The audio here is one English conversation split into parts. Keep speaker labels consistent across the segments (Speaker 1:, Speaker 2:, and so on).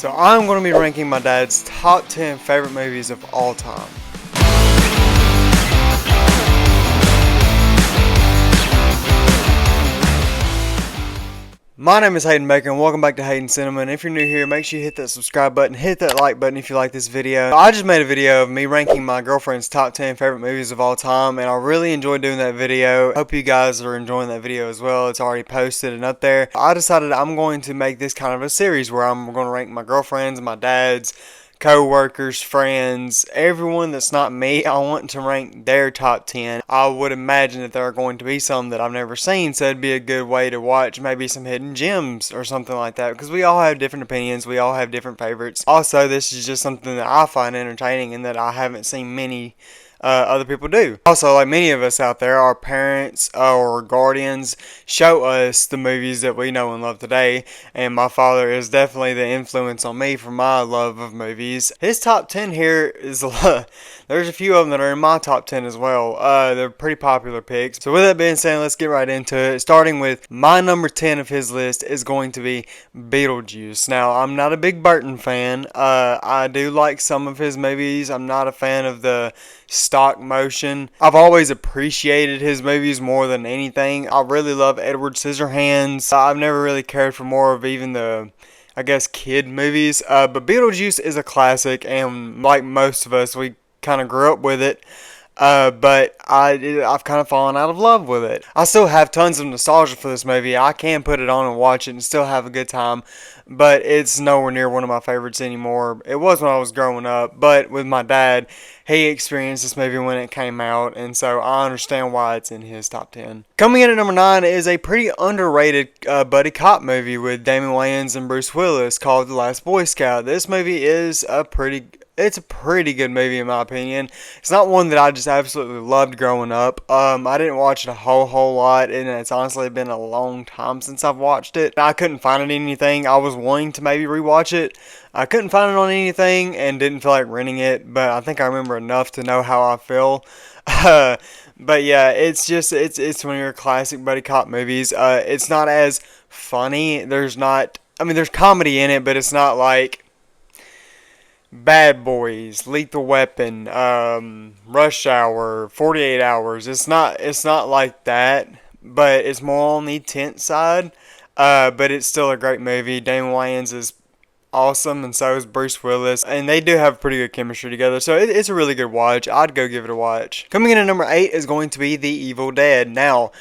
Speaker 1: So I'm going to be ranking my dad's top 10 favorite movies of all time. My name is Hayden Baker and welcome back to Hayden Cinema, and if you're new here, make sure you hit that subscribe button, hit that like button if you like this video. I just made a video of me ranking my girlfriend's top 10 favorite movies of all time, and I really enjoyed doing that video. Hope you guys are enjoying that video as well. It's already posted and up there. I decided I'm going to make this kind of a series where I'm going to rank my girlfriend's, my dad's, co-workers, friends, everyone that's not me. I want to rank their top 10. I would imagine that there are going to be some that I've never seen, so it'd be a good way to watch maybe some hidden gems or something like that, because we all have different opinions, we all have different favorites. Also, this is just something that I find entertaining and that I haven't seen many other people do. Also, like many of us out there, our parents or guardians show us the movies that we know and love today, and my father is definitely the influence on me for my love of movies. His top 10 here is there's a few of them that are in my top 10 as well. They're pretty popular picks. So with that being said, let's get right into it. Starting with my number 10 of his list is going to be Beetlejuice. Now, I'm not a big Burton fan. I do like some of his movies. I'm not a fan of the stop motion. I've always appreciated his movies more than anything. I really love Edward Scissorhands. I've never really cared for more of even the, I guess, kid movies. But Beetlejuice is a classic, and like most of us, we kind of grew up with it. But I've kind of fallen out of love with it. I still have tons of nostalgia for this movie. I can put it on and watch it and still have a good time, but it's nowhere near one of my favorites anymore. It was when I was growing up, but with my dad, he experienced this movie when it came out, and so I understand why it's in his top 10. Coming in at number 9 is a pretty underrated buddy cop movie with Damon Wayans and Bruce Willis called The Last Boy Scout. This movie is it's a pretty good movie in my opinion. It's not one that I just absolutely loved growing up. I didn't watch it a whole lot, and it's honestly been a long time since I've watched it. I couldn't find it on anything. I was wanting to maybe rewatch it. I couldn't find it on anything and didn't feel like renting it, but I think I remember enough to know how I feel. But yeah, it's one of your classic buddy cop movies. It's not as funny. There's comedy in it, but it's not like Bad Boys, Lethal Weapon, Rush Hour, 48 Hours. It's not like that, but it's more on the tense side. But it's still a great movie. Damon Wayans is awesome, and so is Bruce Willis, and they do have pretty good chemistry together, so it's a really good watch. I'd go give it a watch. Coming in at number 8 is going to be The Evil Dead. Now,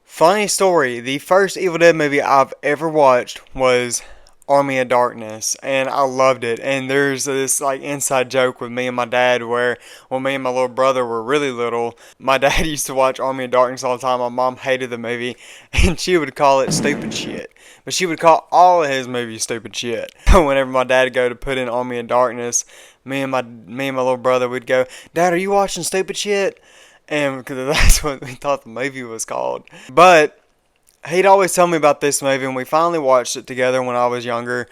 Speaker 1: funny story, the first Evil Dead movie I've ever watched was Army of Darkness, and I loved it. And there's this like inside joke with me and my dad where when me and my little brother were really little, my dad used to watch Army of Darkness all the time. My mom hated the movie and she would call it stupid shit, but she would call all of his movies stupid shit. Whenever my dad would go to put in Army of Darkness, me and my little brother would go, "Dad, are you watching stupid shit?" And because that's what we thought the movie was called. But he'd always tell me about this movie, and we finally watched it together when I was younger,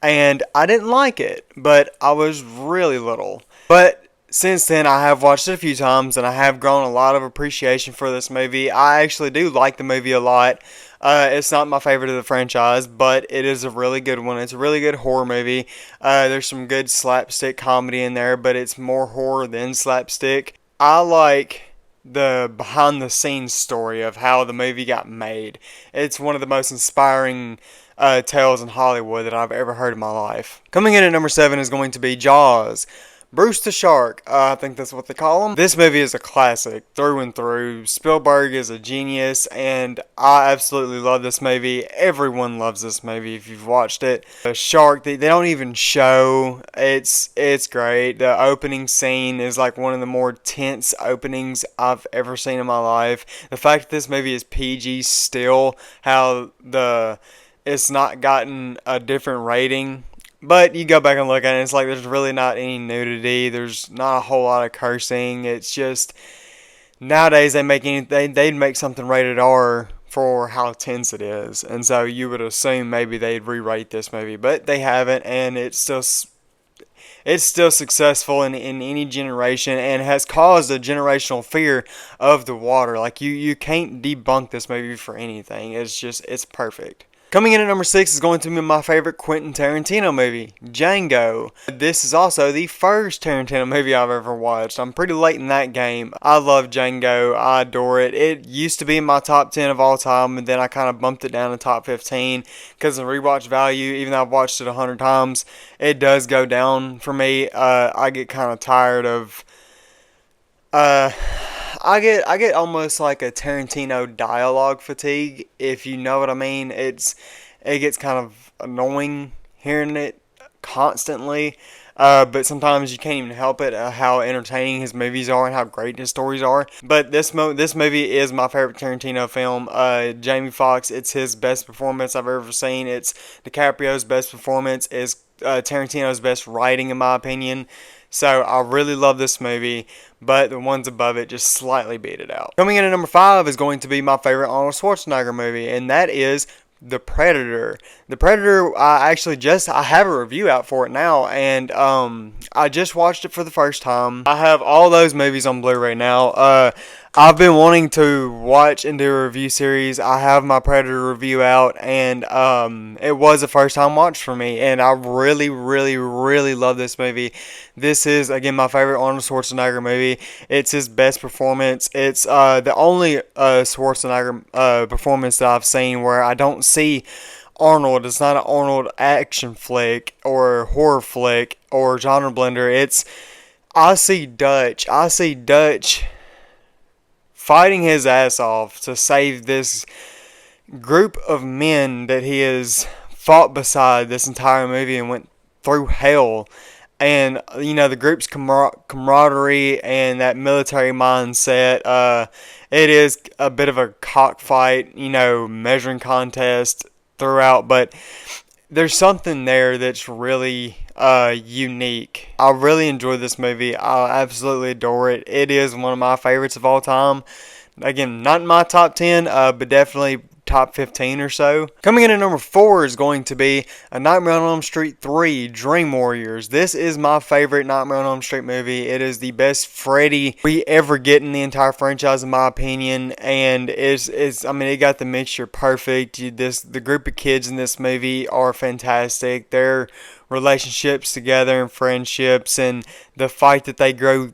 Speaker 1: and I didn't like it, but I was really little. But since then, I have watched it a few times, and I have grown a lot of appreciation for this movie. I actually do like the movie a lot. It's not my favorite of the franchise, but it is a really good one. It's a really good horror movie. There's some good slapstick comedy in there, but it's more horror than slapstick. I like the behind the scenes story of how the movie got made. It's one of the most inspiring tales in Hollywood that I've ever heard in my life. Coming in at number 7 is going to be Jaws. Bruce the Shark, I think that's what they call him. This movie is a classic through and through. Spielberg is a genius, and I absolutely love this movie. Everyone loves this movie if you've watched it. The shark, they don't even show. It's great. The opening scene is like one of the more tense openings I've ever seen in my life. The fact that this movie is PG still, how it's not gotten a different rating. But you go back and look at it, it's like there's really not any nudity. There's not a whole lot of cursing. It's just nowadays they'd make something rated R for how tense it is, and so you would assume maybe they'd re-rate this movie, but they haven't, and it's still successful in any generation and has caused a generational fear of the water. Like you can't debunk this movie for anything. It's perfect. Coming in at number 6 is going to be my favorite Quentin Tarantino movie, Django. This is also the first Tarantino movie I've ever watched. I'm pretty late in that game. I love Django. I adore it. It used to be in my top 10 of all time, and then I kind of bumped it down to top 15 because of rewatch value. Even though I've watched it 100 times, it does go down for me. I get kind of tired of... I get almost like a Tarantino dialogue fatigue, if you know what I mean. It gets kind of annoying hearing it constantly. But sometimes you can't even help it, how entertaining his movies are and how great his stories are. But this movie is my favorite Tarantino film. Jamie Foxx, it's his best performance I've ever seen. It's DiCaprio's best performance. It's Tarantino's best writing, in my opinion. So I really love this movie, but the ones above it just slightly beat it out. Coming in at number 5 is going to be my favorite Arnold Schwarzenegger movie, and that is The Predator. The Predator, I have a review out for it now, and I just watched it for the first time. I have all those movies on Blu-ray now. I've been wanting to watch and do a review series. I have my Predator review out, and it was a first time watch for me, and I really, really, really love this movie. This is, again, my favorite Arnold Schwarzenegger movie. It's his best performance. It's the only Schwarzenegger performance that I've seen where I don't see Arnold. It's not an Arnold action flick or horror flick or genre blender. I see Dutch fighting his ass off to save this group of men that he has fought beside this entire movie and went through hell. And, you know, the group's camaraderie and that military mindset, it is a bit of a cockfight, you know, measuring contest throughout, but there's something there that's really unique. I really enjoy this movie. I absolutely adore it. It is one of my favorites of all time. Again, not in my top 10, but definitely top 15 or so. Coming in at number 4 is going to be A Nightmare on Elm Street 3, Dream Warriors. This is my favorite Nightmare on Elm Street movie. It is the best Freddy we ever get in the entire franchise, in my opinion, and it got the mixture perfect. The group of kids in this movie are fantastic. Their relationships together and friendships and the fight that they go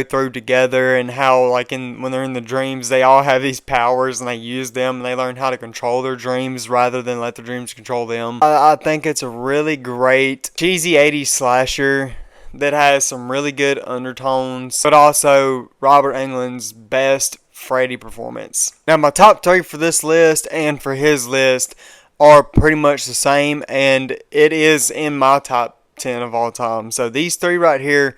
Speaker 1: through together, and how when they're in the dreams they all have these powers and they use them and they learn how to control their dreams rather than let their dreams control them. I think it's a really great cheesy 80s slasher that has some really good undertones, but also Robert Englund's best Freddy performance. Now my top 3 for this list and for his list are pretty much the same, and it is in my top 10 of all time. So these 3 right here,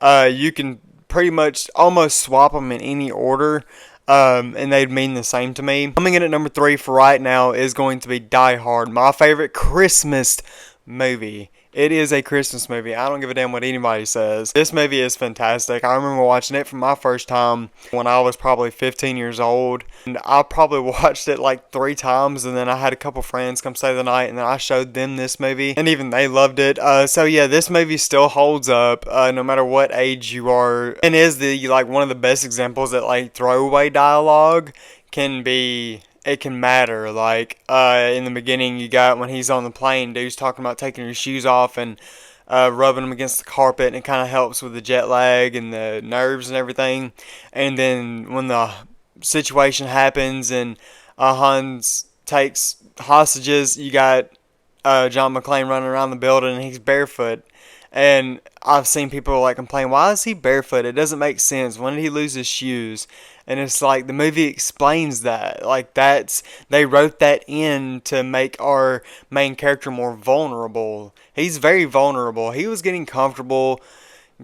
Speaker 1: you can pretty much almost swap them in any order, and they'd mean the same to me. Coming in at number 3 for right now is going to be Die Hard, my favorite Christmas movie. It is a Christmas movie. I don't give a damn what anybody says. This movie is fantastic. I remember watching it for my first time when I was probably 15 years old. And I probably watched it like 3 times, and then I had a couple friends come stay the night, and then I showed them this movie, and even they loved it. So yeah, this movie still holds up no matter what age you are, and is one of the best examples that throwaway dialogue can be. It can matter. In the beginning, you got when he's on the plane, dude's talking about taking your shoes off and rubbing them against the carpet, and it kind of helps with the jet lag and the nerves and everything. And then when the situation happens and Hans takes hostages, you got John McClane running around the building and he's barefoot. And I've seen people complain, why is he barefoot? It doesn't make sense. When did he lose his shoes? And it's the movie explains that. They wrote that in to make our main character more vulnerable. He's very vulnerable. He was getting comfortable,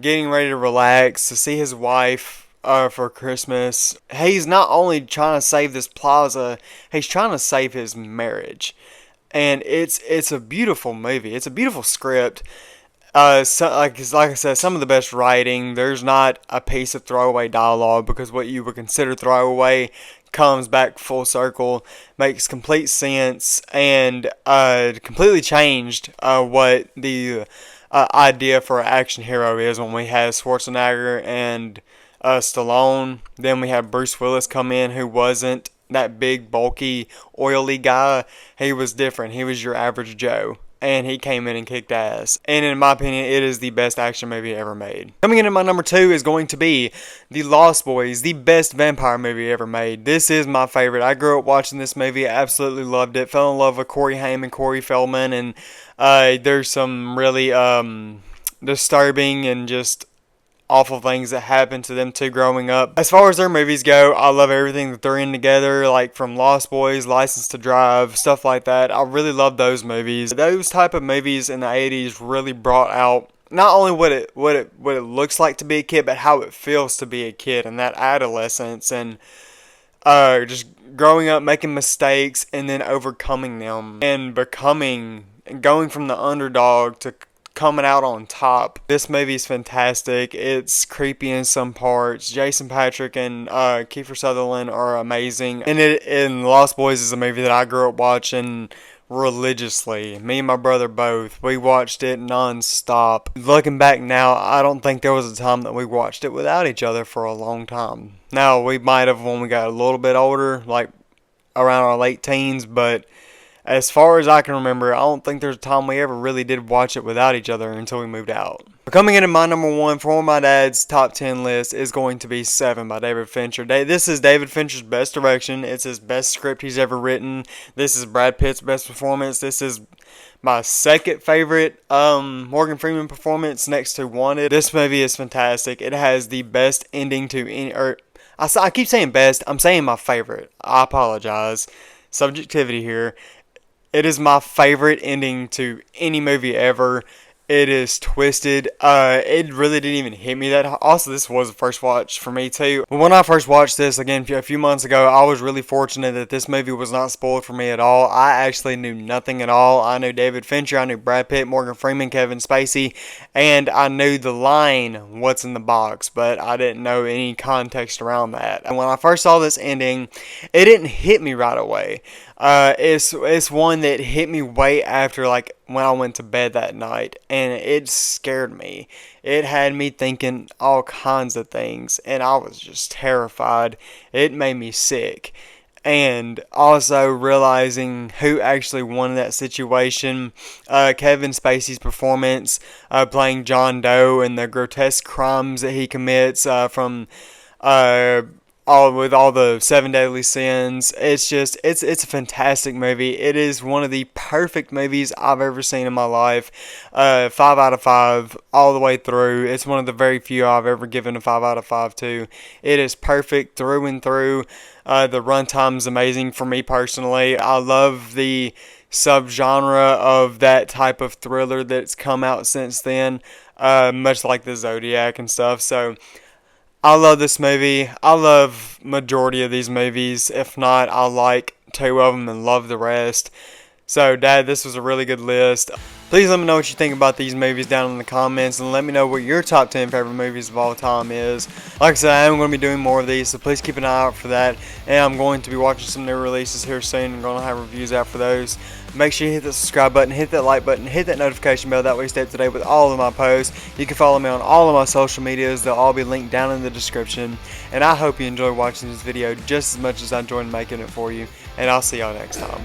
Speaker 1: getting ready to relax, to see his wife for Christmas. He's not only trying to save this plaza, he's trying to save his marriage. And it's a beautiful movie. It's a beautiful script. Like I said, some of the best writing. There's not a piece of throwaway dialogue, because what you would consider throwaway comes back full circle, makes complete sense, and completely changed what the idea for an action hero is when we had Schwarzenegger and Stallone. Then we had Bruce Willis come in, who wasn't that big, bulky, oily guy. He was different. He was your average Joe. And he came in and kicked ass. And in my opinion, it is the best action movie ever made. Coming in at my number 2 is going to be The Lost Boys, the best vampire movie ever made. This is my favorite. I grew up watching this movie. I absolutely loved it. Fell in love with Corey Haim and Corey Feldman. And there's some really disturbing and just awful things that happened to them two growing up. As far as their movies go, I love everything that they're in together, like from Lost Boys, License to Drive, stuff like that. I really love those movies. Those type of movies in the 80s really brought out not only what it looks like to be a kid, but how it feels to be a kid and that adolescence and just growing up, making mistakes, and then overcoming them and going from the underdog to coming out on top. This movie is fantastic. It's creepy in some parts. Jason Patric and Kiefer Sutherland are amazing. And Lost Boys is a movie that I grew up watching religiously. Me and my brother both. We watched it non-stop. Looking back now, I don't think there was a time that we watched it without each other for a long time. Now, we might have when we got a little bit older, like around our late teens, but as far as I can remember, I don't think there's a time we ever really did watch it without each other until we moved out. Coming in at my number 1 for my dad's top 10 list is going to be Seven by David Fincher. This is David Fincher's best direction. It's his best script he's ever written. This is Brad Pitt's best performance. This is my second favorite Morgan Freeman performance next to Wanted. This movie is fantastic. It has the best ending to any... I keep saying best. I'm saying my favorite. I apologize. Subjectivity here. It is my favorite ending to any movie ever. It is twisted. It really didn't even hit me that. Also, this was the first watch for me too. But when I first watched this again a few months ago, I was really fortunate that this movie was not spoiled for me at all. I actually knew nothing at all. I knew David Fincher, I knew Brad Pitt, Morgan Freeman, Kevin Spacey, and I knew the line "What's in the box," but I didn't know any context around that. And when I first saw this ending, it didn't hit me right away. It's one that hit me way after, like, when I went to bed that night, and it scared me. It had me thinking all kinds of things, and I was just terrified. It made me sick. And also realizing who actually won that situation, Kevin Spacey's performance, playing John Doe and the grotesque crimes that he commits from with all the 7 deadly sins. It's a fantastic movie. It is one of the perfect movies I've ever seen in my life. 5 out of 5 all the way through. It's one of the very few I've ever given a 5 out of 5 to. It is perfect through and through. The runtime is amazing for me personally. I love the subgenre of that type of thriller that's come out since then, much like the Zodiac and stuff. So I love this movie. I love majority of these movies. If not, I like 2 of them and love the rest. So, Dad, this was a really good list. Please let me know what you think about these movies down in the comments, and let me know what your top 10 favorite movies of all time is. Like I said, I am going to be doing more of these, so please keep an eye out for that. And I'm going to be watching some new releases here soon. I'm going to have reviews out for those. Make sure you hit the subscribe button, hit that like button, hit that notification bell. That way you stay up to date with all of my posts. You can follow me on all of my social medias. They'll all be linked down in the description. And I hope you enjoy watching this video just as much as I enjoyed making it for you. And I'll see y'all next time.